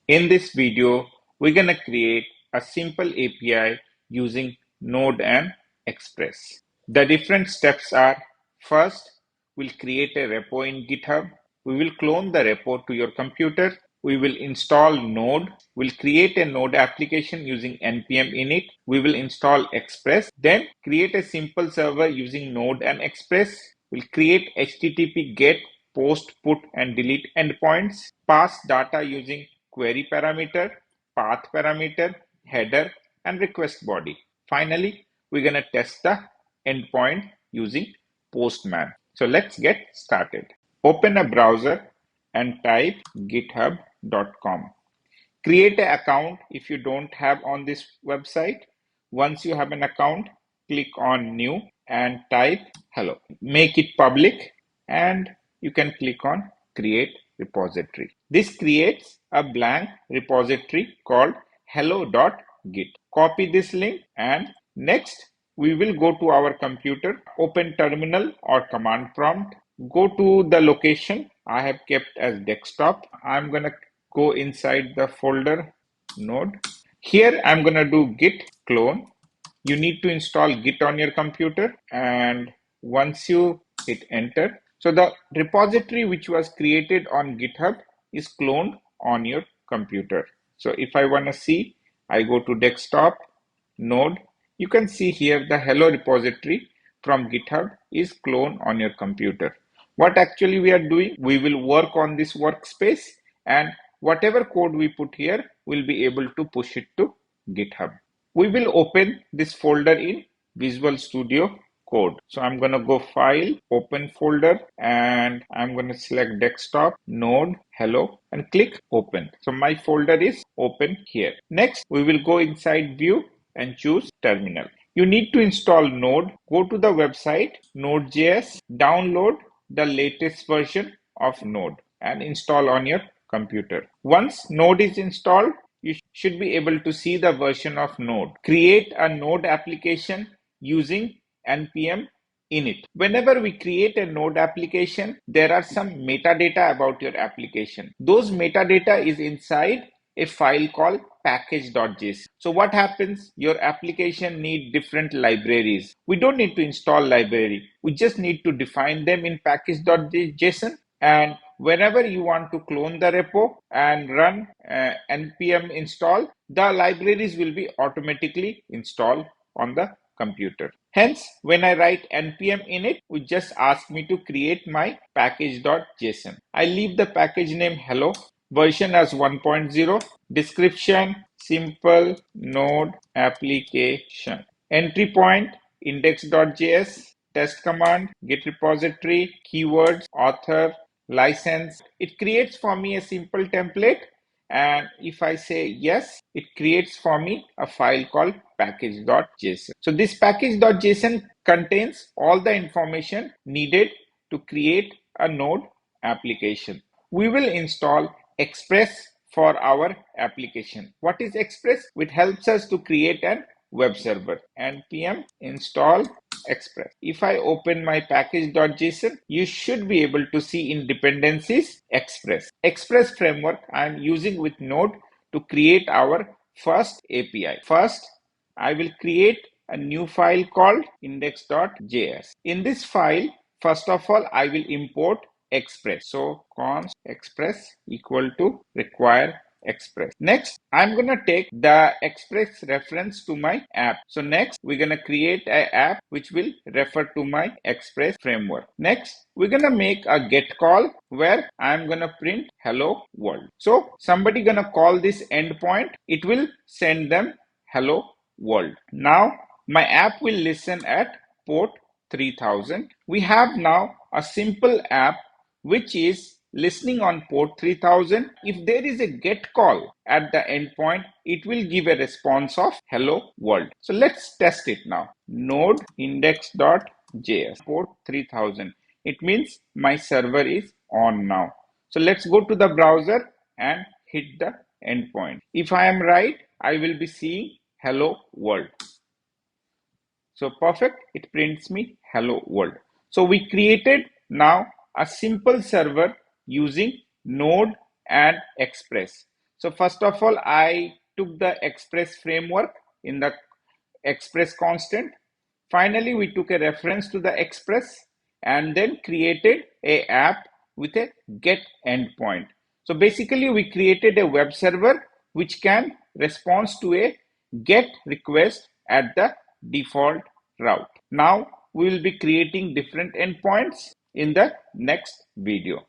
In this video, we're going to create a simple API using Node and Express. The different steps are: first, we'll create a repo in GitHub. We will clone the repo to your computer. We will install Node. We'll create a Node application using npm init. We will install Express. Then create a simple server using Node and Express. We'll create HTTP GET, POST, PUT, and DELETE endpoints. Pass data using query parameter, path parameter, header, and request body. Finally, we're going to test the endpoint using Postman. So let's get started. Open a browser and type github.com. Create an account if you don't have on this website. Once you have an account, click on new and type hello. Make it public and you can click on create repository. This creates a blank repository called hello.git. Copy this link and next we will go to our computer, open terminal or command prompt, go to the location I have kept as desktop. I'm going to go inside the folder node. Here I'm going to do git clone. You need to install git on your computer, and once you hit enter, so the repository which was created on GitHub is cloned on your computer. So if I want to see, I go to desktop node. You can see here the hello repository from GitHub is cloned on your computer. What actually we are doing, we will work on this workspace, and whatever code we put here, we'll be able to push it to GitHub. We will open this folder in Visual Studio Code. So I'm going to go File, Open Folder, and I'm going to select Desktop, Node, Hello, and click Open. So my folder is open here. Next, we will go inside View and choose Terminal. You need to install Node. Go to the website Node.js, download the latest version of Node and install on your computer. Once Node is installed, you should be able to see the version of Node. Create a Node application using npm init. Whenever we create a Node application, there are some metadata about your application. Those metadata is inside a file called package.js. So what happens? Your application need different libraries. We don't need to install library. We just need to define them in package.json, and whenever you want to clone the repo and run npm install, the libraries will be automatically installed on the computer. Hence, when I write npm init, it just ask me to create my package.json. I leave the package name hello, version as 1.0, description simple node application, entry point index.js, test command, git repository, keywords, author, license. It creates for me a simple template, and if I say yes, it creates for me a file called package.json. So this package.json contains all the information needed to create a Node application. We will install Express for our application. What is Express? It helps us to create an web server. npm install Express. If I open my package.json, you should be able to see in dependencies Express. Express framework I am using with Node to create our first API. First, I will create a new file called index.js. In this file, first of all, I will import Express. So const express equal to require Express. Next, I'm going to take the Express reference to my app. So next, we're going to create an app which will refer to my Express framework. Next, we're going to make a get call where I'm going to print hello world. So somebody going to call this endpoint. It will send them hello world. Now, my app will listen at port 3000. We have now a simple app which is listening on port 3000. If there is a get call at the endpoint, it will give a response of hello world. So let's test it now. Node index.js port 3000. It means my server is on now. So let's go to the browser and hit the endpoint. If I am right, I will be seeing hello world. So perfect, it prints me hello world. So we created now a simple server using Node and Express. So first of all, I took the Express framework in the Express constant. Finally, we took a reference to the Express and then created a app with a get endpoint. So basically, we created a web server which can respond to a get request at the default route. Now we will be creating different endpoints in the next video.